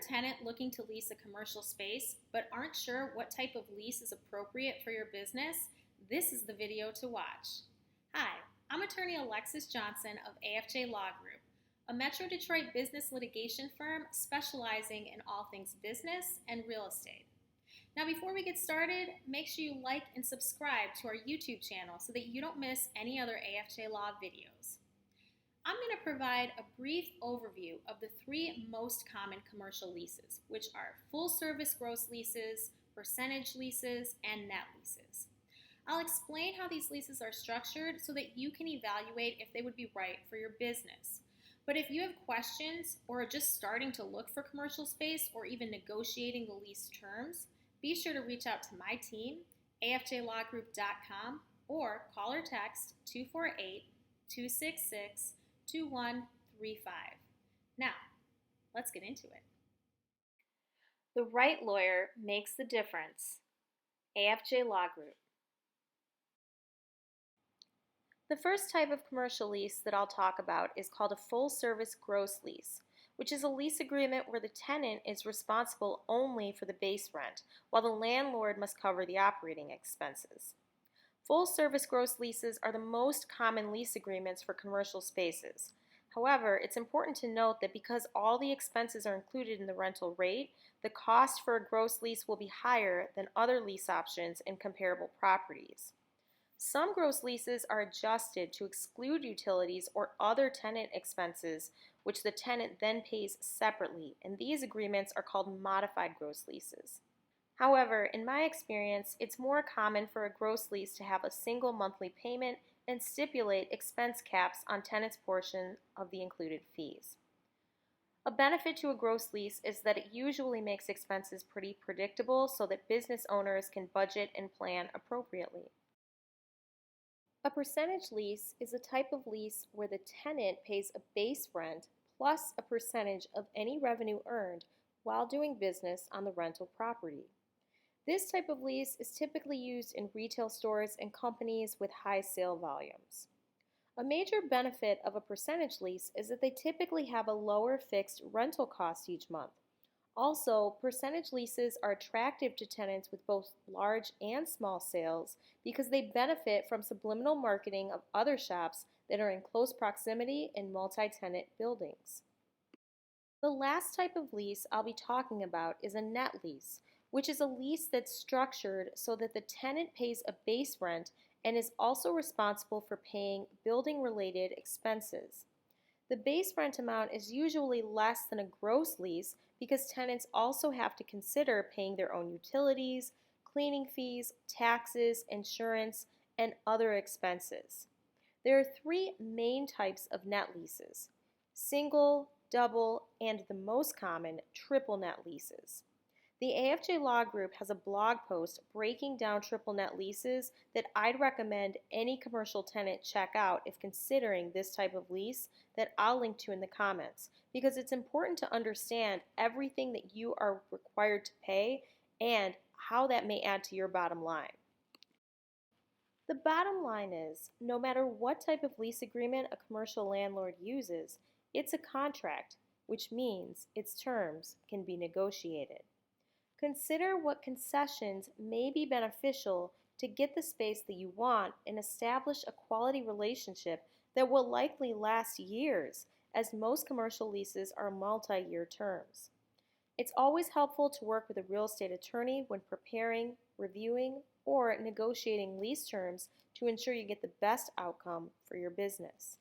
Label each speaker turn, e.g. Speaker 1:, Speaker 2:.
Speaker 1: a tenant looking to lease a commercial space but aren't sure what type of lease is appropriate for your business? This is the video to watch. Hi, I'm attorney Alexis Johnson of AFJ Law Group, a Metro Detroit business litigation firm specializing in all things business and real estate. Now, before we get started, make sure you like and subscribe to our YouTube channel so that you don't miss any other AFJ Law videos. I'm going to provide a brief overview of the three most common commercial leases, which are full-service gross leases, percentage leases, and net leases. I'll explain how these leases are structured so that you can evaluate if they would be right for your business. But if you have questions or are just starting to look for commercial space or even negotiating the lease terms, be sure to reach out to my team, afjlawgroup.com, or call or text 248-266-2135. Now, let's get into it. The right lawyer makes the difference. AFJ Law Group. The first type of commercial lease that I'll talk about is called a full-service gross lease, which is a lease agreement where the tenant is responsible only for the base rent, while the landlord must cover the operating expenses. Full-service gross leases are the most common lease agreements for commercial spaces. However, it's important to note that because all the expenses are included in the rental rate, the cost for a gross lease will be higher than other lease options in comparable properties. Some gross leases are adjusted to exclude utilities or other tenant expenses, which the tenant then pays separately, and these agreements are called modified gross leases. However, in my experience, it's more common for a gross lease to have a single monthly payment and stipulate expense caps on tenants' portion of the included fees. A benefit to a gross lease is that it usually makes expenses pretty predictable so that business owners can budget and plan appropriately. A percentage lease is a type of lease where the tenant pays a base rent plus a percentage of any revenue earned while doing business on the rental property. This type of lease is typically used in retail stores and companies with high sale volumes. A major benefit of a percentage lease is that they typically have a lower fixed rental cost each month. Also, percentage leases are attractive to tenants with both large and small sales because they benefit from subliminal marketing of other shops that are in close proximity in multi-tenant buildings. The last type of lease I'll be talking about is a net lease, which is a lease that's structured so that the tenant pays a base rent and is also responsible for paying building-related expenses. The base rent amount is usually less than a gross lease because tenants also have to consider paying their own utilities, cleaning fees, taxes, insurance, and other expenses. There are three main types of net leases: single, double, and the most common, triple net leases. The AFJ Law Group has a blog post breaking down triple net leases that I'd recommend any commercial tenant check out if considering this type of lease that I'll link to in the comments, because it's important to understand everything that you are required to pay and how that may add to your bottom line. The bottom line is, no matter what type of lease agreement a commercial landlord uses, it's a contract, which means its terms can be negotiated. Consider what concessions may be beneficial to get the space that you want and establish a quality relationship that will likely last years, as most commercial leases are multi-year terms. It's always helpful to work with a real estate attorney when preparing, reviewing, or negotiating lease terms to ensure you get the best outcome for your business.